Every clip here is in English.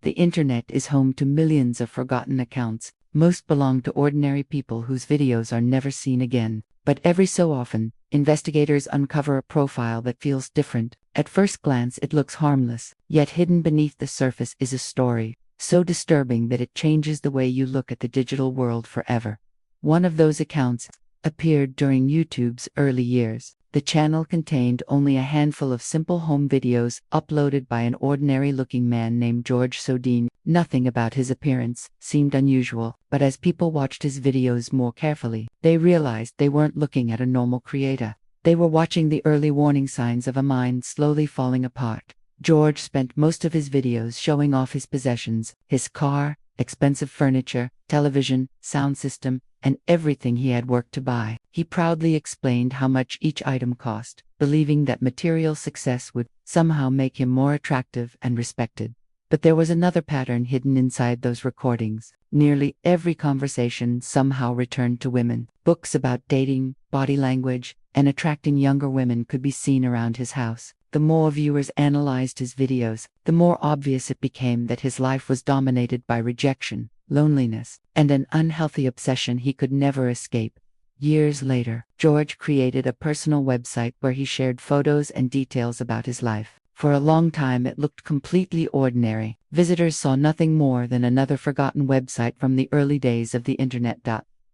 The internet is home to millions of forgotten accounts. Most belong to ordinary people whose videos are never seen again. But every so often, investigators uncover a profile that feels different. At first glance it looks harmless, yet hidden beneath the surface is a story so disturbing that it changes the way you look at the digital world forever. One of those accounts appeared during YouTube's early years. The channel contained only a handful of simple home videos uploaded by an ordinary-looking man named George Sodine. Nothing about his appearance seemed unusual, but as people watched his videos more carefully, they realized they weren't looking at a normal creator. They were watching the early warning signs of a mind slowly falling apart. George spent most of his videos showing off his possessions, his car, expensive furniture, television, sound system, and everything he had worked to buy. He proudly explained how much each item cost, believing that material success would somehow make him more attractive and respected. But there was another pattern hidden inside those recordings. Nearly every conversation somehow returned to women. Books about dating, body language, and attracting younger women could be seen around his house. The more viewers analyzed his videos, the more obvious it became that his life was dominated by rejection, loneliness, and an unhealthy obsession he could never escape. Years later, George created a personal website where he shared photos and details about his life. For a long time it looked completely ordinary. Visitors saw nothing more than another forgotten website from the early days of the internet.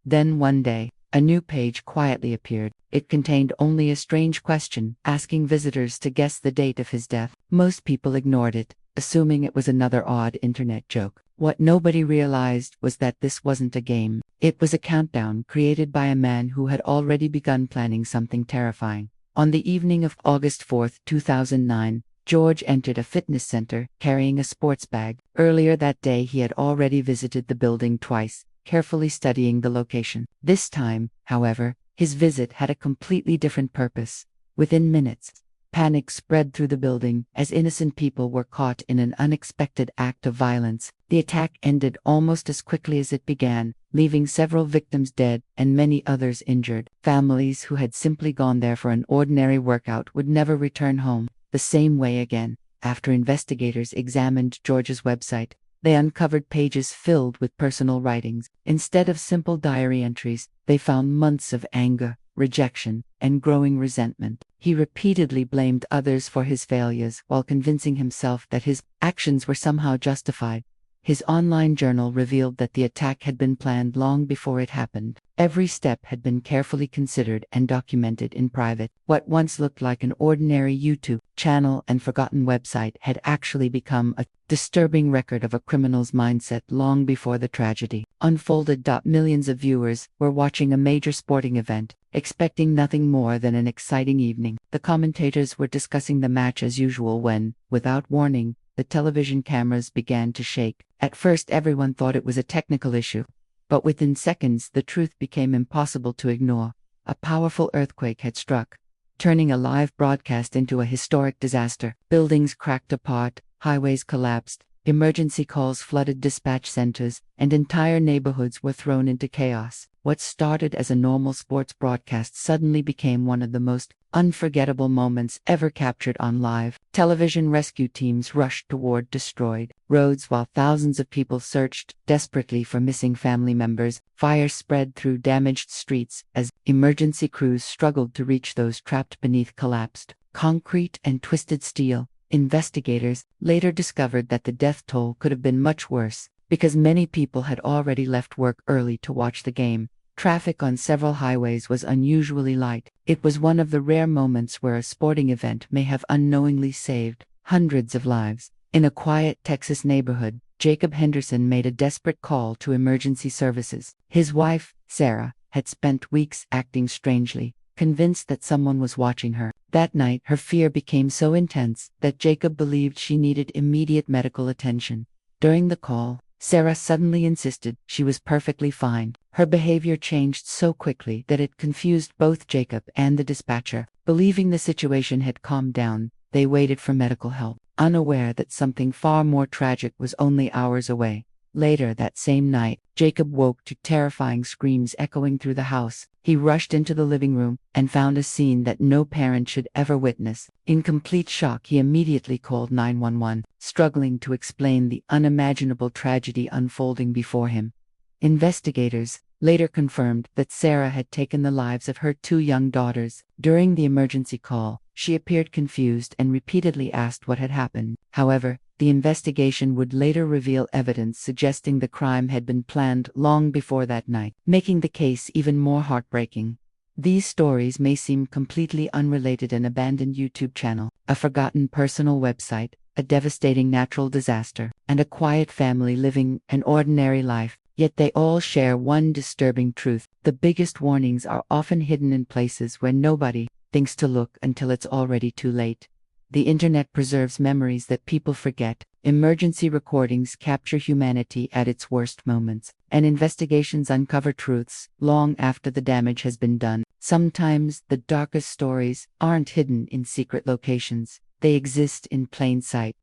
Then one day, a new page quietly appeared. It contained only a strange question, asking visitors to guess the date of his death. Most people ignored it, assuming it was another odd internet joke. What nobody realized was that this wasn't a game. It was a countdown created by a man who had already begun planning something terrifying. On the evening of August 4, 2009, George entered a fitness center, carrying a sports bag. Earlier that day he had already visited the building twice, carefully studying the location. This time, however, his visit had a completely different purpose. Within minutes, panic spread through the building as innocent people were caught in an unexpected act of violence. The attack ended almost as quickly as it began, leaving several victims dead and many others injured. Families who had simply gone there for an ordinary workout would never return home the same way again. After investigators examined George's website, they uncovered pages filled with personal writings. Instead of simple diary entries, they found months of anger, rejection, and growing resentment. He repeatedly blamed others for his failures while convincing himself that his actions were somehow justified. His online journal revealed that the attack had been planned long before it happened. Every step had been carefully considered and documented in private. What once looked like an ordinary YouTube channel and forgotten website had actually become a disturbing record of a criminal's mindset long before the tragedy unfolded. Millions of viewers were watching a major sporting event, expecting nothing more than an exciting evening. The commentators were discussing the match as usual when, without warning, the television cameras began to shake. At first everyone thought it was a technical issue, but within seconds the truth became impossible to ignore. A powerful earthquake had struck, turning a live broadcast into a historic disaster. Buildings cracked apart, highways collapsed, emergency calls flooded dispatch centers, and entire neighborhoods were thrown into chaos. What started as a normal sports broadcast suddenly became one of the most unforgettable moments ever captured on live television. Rescue teams rushed toward destroyed roads while thousands of people searched desperately for missing family members. Fire spread through damaged streets as emergency crews struggled to reach those trapped beneath collapsed concrete and twisted steel. Investigators later discovered that the death toll could have been much worse, because many people had already left work early to watch the game. Traffic on several highways was unusually light. It was one of the rare moments where a sporting event may have unknowingly saved hundreds of lives. In a quiet Texas neighborhood, Jacob Henderson made a desperate call to emergency services. His wife, Sarah, had spent weeks acting strangely, convinced that someone was watching her. That night, her fear became so intense that Jacob believed she needed immediate medical attention. During the call, Sarah suddenly insisted she was perfectly fine. Her behavior changed so quickly that it confused both Jacob and the dispatcher. Believing the situation had calmed down, they waited for medical help, unaware that something far more tragic was only hours away. Later that same night, Jacob woke to terrifying screams echoing through the house. He rushed into the living room and found a scene that no parent should ever witness. In complete shock, he immediately called 911, struggling to explain the unimaginable tragedy unfolding before him. Investigators later confirmed that Sarah had taken the lives of her 2 young daughters. During the emergency call, she appeared confused and repeatedly asked what had happened. However, the investigation would later reveal evidence suggesting the crime had been planned long before that night, making the case even more heartbreaking. These stories may seem completely unrelated: an abandoned YouTube channel, a forgotten personal website, a devastating natural disaster, and a quiet family living an ordinary life. Yet they all share one disturbing truth: the biggest warnings are often hidden in places where nobody thinks to look until it's already too late. The internet preserves memories that people forget. Emergency recordings capture humanity at its worst moments, and investigations uncover truths long after the damage has been done. Sometimes the darkest stories aren't hidden in secret locations. They exist in plain sight,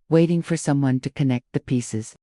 waiting for someone to connect the pieces.